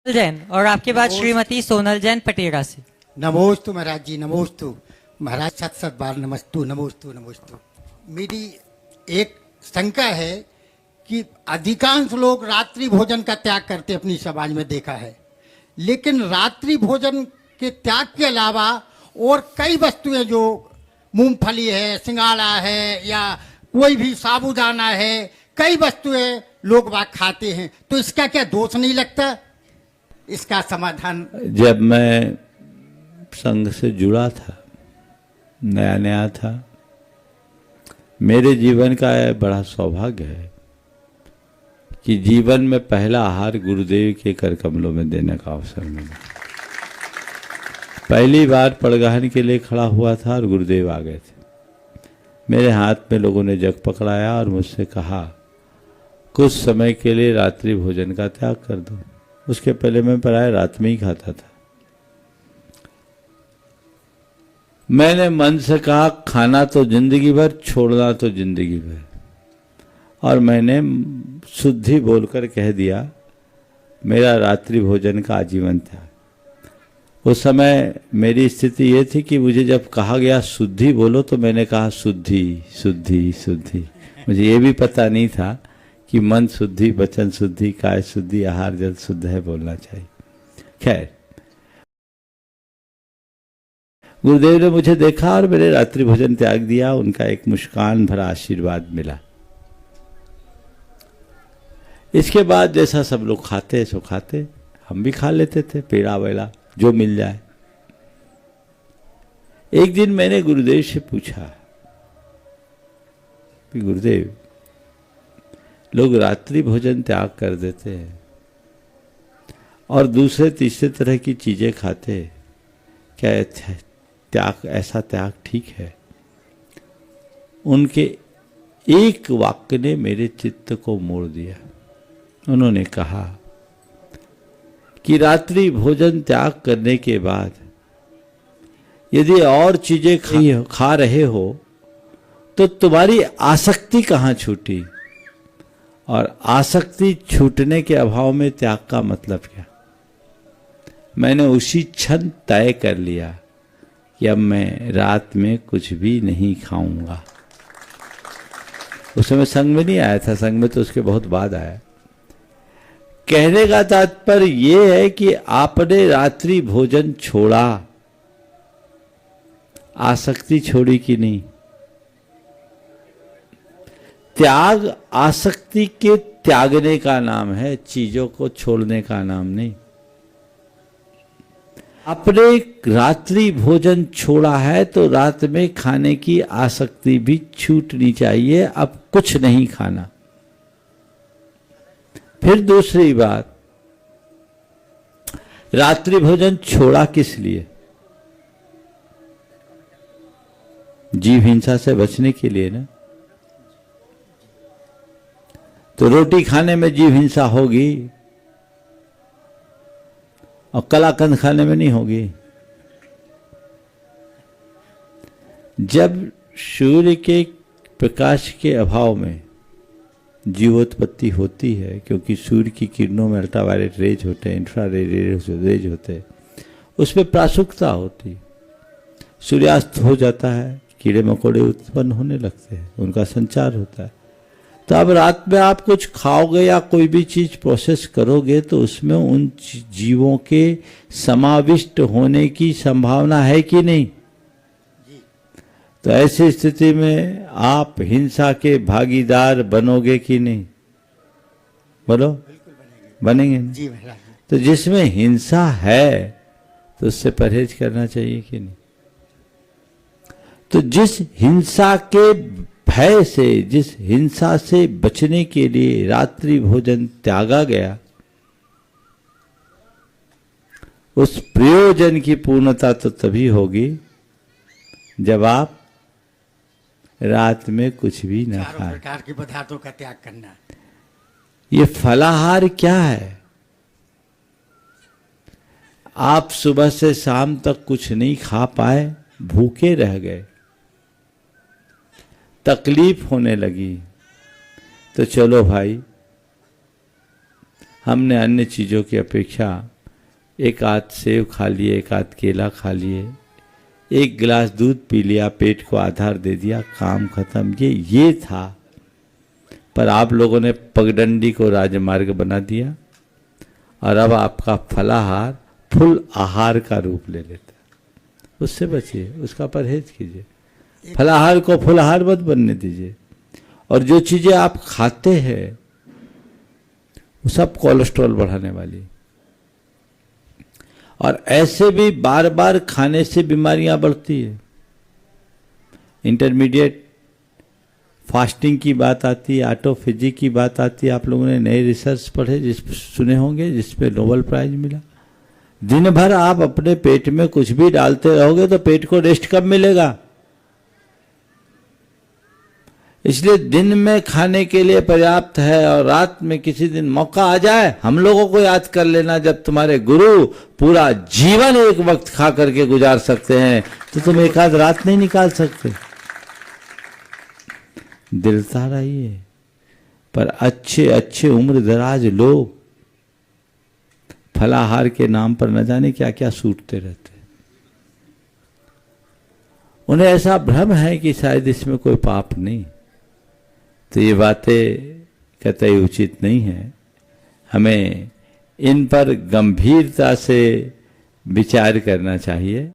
जैन और आपके बाद श्रीमती सोनल जैन पटेरा से। नमोस्तु महाराज जी, नमोस्तु महाराज, सत सत बार नमस्तु, नमोस्तु नमोस्तु। मेरी एक शंका है कि अधिकांश लोग रात्रि भोजन का त्याग करते अपनी समाज में देखा है, लेकिन रात्रि भोजन के त्याग के अलावा और कई वस्तुएं जो मूंगफली है, सिंगाड़ा है या कोई भी साबूदाना है, कई वस्तुएं लोग बाग खाते हैं, तो इसका क्या दोष नहीं लगता? इसका समाधान। जब मैं संघ से जुड़ा था, नया नया था, मेरे जीवन का यह बड़ा सौभाग्य है कि जीवन में पहला आहार गुरुदेव के कर कमलों में देने का अवसर मिला। पहली बार पड़गहन के लिए खड़ा हुआ था और गुरुदेव आ गए थे। मेरे हाथ में लोगों ने जग पकड़ाया और मुझसे कहा, कुछ समय के लिए रात्रि भोजन का त्याग कर दो। उसके पहले मैं प्राय रात में ही खाता था। मैंने मन से कहा, खाना तो जिंदगी भर, छोड़ना तो जिंदगी भर। और मैंने शुद्धि बोलकर कह दिया, मेरा रात्रि भोजन का आजीवन था। उस समय मेरी स्थिति ये थी कि मुझे जब कहा गया शुद्धि बोलो, तो मैंने कहा शुद्धि शुद्धि शुद्धि। मुझे ये भी पता नहीं था कि मन शुद्धि, वचन शुद्धि, काय शुद्धि, आहार जल शुद्ध है बोलना चाहिए। खैर, गुरुदेव ने मुझे देखा और मेरे रात्रि भोजन त्याग दिया। उनका एक मुस्कान भरा आशीर्वाद मिला। इसके बाद जैसा सब लोग खाते सो खाते, हम भी खा लेते थे, पेड़ा वेड़ा जो मिल जाए। एक दिन मैंने गुरुदेव से पूछा कि गुरुदेव, लोग रात्रि भोजन त्याग कर देते हैं और दूसरे तीसरे तरह की चीजें खाते, क्या त्याग, ऐसा त्याग ठीक है? उनके एक वाक्य ने मेरे चित्त को मोड़ दिया। उन्होंने कहा कि रात्रि भोजन त्याग करने के बाद यदि और चीजें खा रहे हो तो तुम्हारी आसक्ति कहाँ छूटी, और आसक्ति छूटने के अभाव में त्याग का मतलब क्या? मैंने उसी क्षण तय कर लिया कि अब मैं रात में कुछ भी नहीं खाऊंगा। उस समय संघ में नहीं आया था, संघ में तो उसके बहुत बाद आया। कहने का तात्पर्य यह है कि आपने रात्रि भोजन छोड़ा, आसक्ति छोड़ी कि नहीं? त्याग आसक्ति के त्यागने का नाम है, चीजों को छोड़ने का नाम नहीं। आपने रात्रि भोजन छोड़ा है तो रात में खाने की आसक्ति भी छूटनी चाहिए। अब कुछ नहीं खाना। फिर दूसरी बात, रात्रि भोजन छोड़ा किस लिए? जीव हिंसा से बचने के लिए ना। तो रोटी खाने में जीव हिंसा होगी और कलाकंद खाने में नहीं होगी। जब सूर्य के प्रकाश के अभाव में जीवोत्पत्ति होती है, क्योंकि सूर्य की किरणों में अल्ट्रावायलेट रेज होते हैं, इंफ्रारेड रेज होते हैं, उसमें प्रासुकता होती। सूर्यास्त हो जाता है, कीड़े मकोड़े उत्पन्न होने लगते हैं, उनका संचार होता है। तो अब रात में आप कुछ खाओगे या कोई भी चीज प्रोसेस करोगे तो उसमें उन जीवों के समाविष्ट होने की संभावना है कि नहीं? तो ऐसी स्थिति में आप हिंसा के भागीदार बनोगे कि नहीं? बोलो, बनेंगे ना? जी। तो जिसमें हिंसा है तो उससे परहेज करना चाहिए कि नहीं? तो जिस हिंसा के भय से, जिस हिंसा से बचने के लिए रात्रि भोजन त्यागा गया, उस प्रयोजन की पूर्णता तो तभी होगी जब आप रात में कुछ भी न खाएं। प्रकार के पदार्थों का त्याग करना। ये फलाहार क्या है? आप सुबह से शाम तक कुछ नहीं खा पाए, भूखे रह गए, तकलीफ होने लगी, तो चलो भाई, हमने अन्य चीजों की अपेक्षा एक आध सेब खा लिए, एक आध केला खा लिए, एक गिलास दूध पी लिया, पेट को आधार दे दिया, काम खत्म। ये था। पर आप लोगों ने पगडंडी को राजमार्ग बना दिया और अब आपका फलाहार फुल आहार का रूप ले लेता है। उससे बचिए, उसका परहेज कीजिए, फलाहार को फुलाहार मत बनने दीजिए। और जो चीजें आप खाते हैं वो सब कोलेस्ट्रॉल बढ़ाने वाली, और ऐसे भी बार बार खाने से बीमारियां बढ़ती है। इंटरमीडिएट फास्टिंग की बात आती है, ऑटोफेजी की बात आती है। आप लोगों ने नए रिसर्च पढ़े, सुने होंगे, जिसपे नोबेल प्राइज मिला। दिन भर आप अपने पेट में कुछ भी डालते रहोगे तो पेट को रेस्ट कब मिलेगा? इसलिए दिन में खाने के लिए पर्याप्त है, और रात में किसी दिन मौका आ जाए हम लोगों को याद कर लेना, जब तुम्हारे गुरु पूरा जीवन एक वक्त खा करके गुजार सकते हैं तो तुम एक आध रात नहीं निकाल सकते। दिलता रहिए, पर अच्छे अच्छे उम्र दराज लोग फलाहार के नाम पर न जाने क्या क्या सूटते रहते। उन्हें ऐसा भ्रम है कि शायद इसमें कोई पाप नहीं। तो ये बातें कतई उचित नहीं है। हमें इन पर गंभीरता से विचार करना चाहिए।